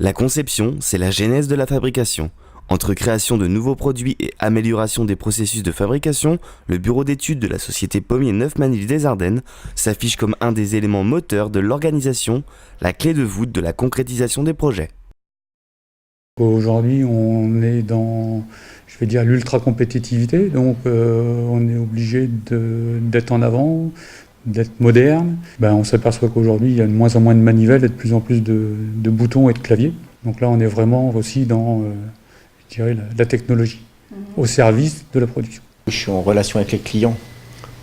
La conception, c'est la genèse de la fabrication. Entre création de nouveaux produits et amélioration des processus de fabrication, le bureau d'études de la société Pommier Neufmann-Île des Ardennes s'affiche comme un des éléments moteurs de l'organisation, la clé de voûte de la concrétisation des projets. Aujourd'hui, on est dans, je vais dire, l'ultra-compétitivité, donc on est obligé d'être en avant, d'être moderne. On s'aperçoit qu'aujourd'hui, il y a de moins en moins de manivelles et de plus en plus de boutons et de claviers. Donc là, on est vraiment aussi dans je dirais, la technologie, au service de la production. Je suis en relation avec les clients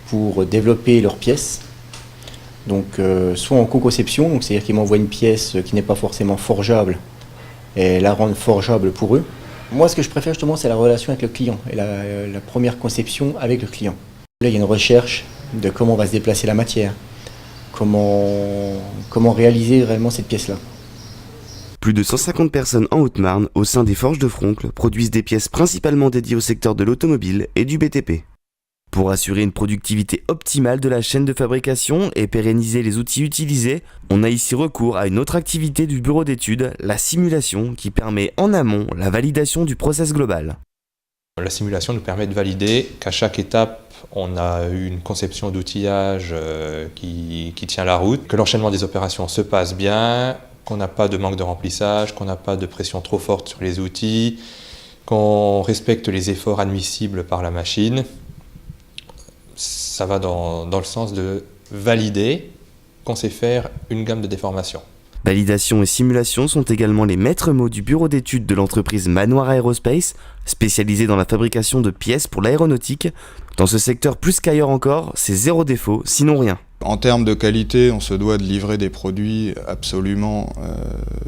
pour développer leurs pièces. Donc, soit en co-conception, donc c'est-à-dire qu'ils m'envoient une pièce qui n'est pas forcément forgeable et la rendre forgeable pour eux. Moi, ce que je préfère justement, c'est la relation avec le client et la première conception avec le client. Là, il y a une recherche de comment va se déplacer la matière, comment réaliser réellement cette pièce-là. Plus de 150 personnes en Haute-Marne, au sein des Forges de Froncles, produisent des pièces principalement dédiées au secteur de l'automobile et du BTP. Pour assurer une productivité optimale de la chaîne de fabrication et pérenniser les outils utilisés, on a ici recours à une autre activité du bureau d'études, la simulation, qui permet en amont la validation du process global. La simulation nous permet de valider qu'à chaque étape, on a une conception d'outillage qui tient la route, que l'enchaînement des opérations se passe bien, qu'on n'a pas de manque de remplissage, qu'on n'a pas de pression trop forte sur les outils, qu'on respecte les efforts admissibles par la machine. Ça va dans le sens de valider qu'on sait faire une gamme de déformations. Validation et simulation sont également les maîtres mots du bureau d'études de l'entreprise Manoir Aerospace, spécialisée dans la fabrication de pièces pour l'aéronautique. Dans ce secteur plus qu'ailleurs encore, c'est zéro défaut, sinon rien. En termes de qualité, on se doit de livrer des produits absolument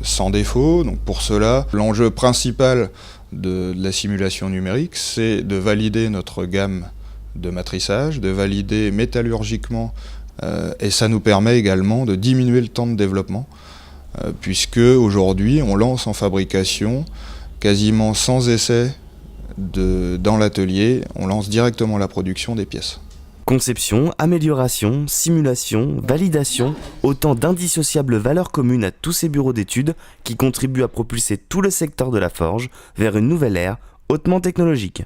sans défaut. Donc pour cela, l'enjeu principal de la simulation numérique, c'est de valider notre gamme de matrissage, de valider métallurgiquement, et ça nous permet également de diminuer le temps de développement, puisque aujourd'hui on lance en fabrication quasiment sans essai dans l'atelier, on lance directement la production des pièces. Conception, amélioration, simulation, validation, autant d'indissociables valeurs communes à tous ces bureaux d'études qui contribuent à propulser tout le secteur de la forge vers une nouvelle ère hautement technologique.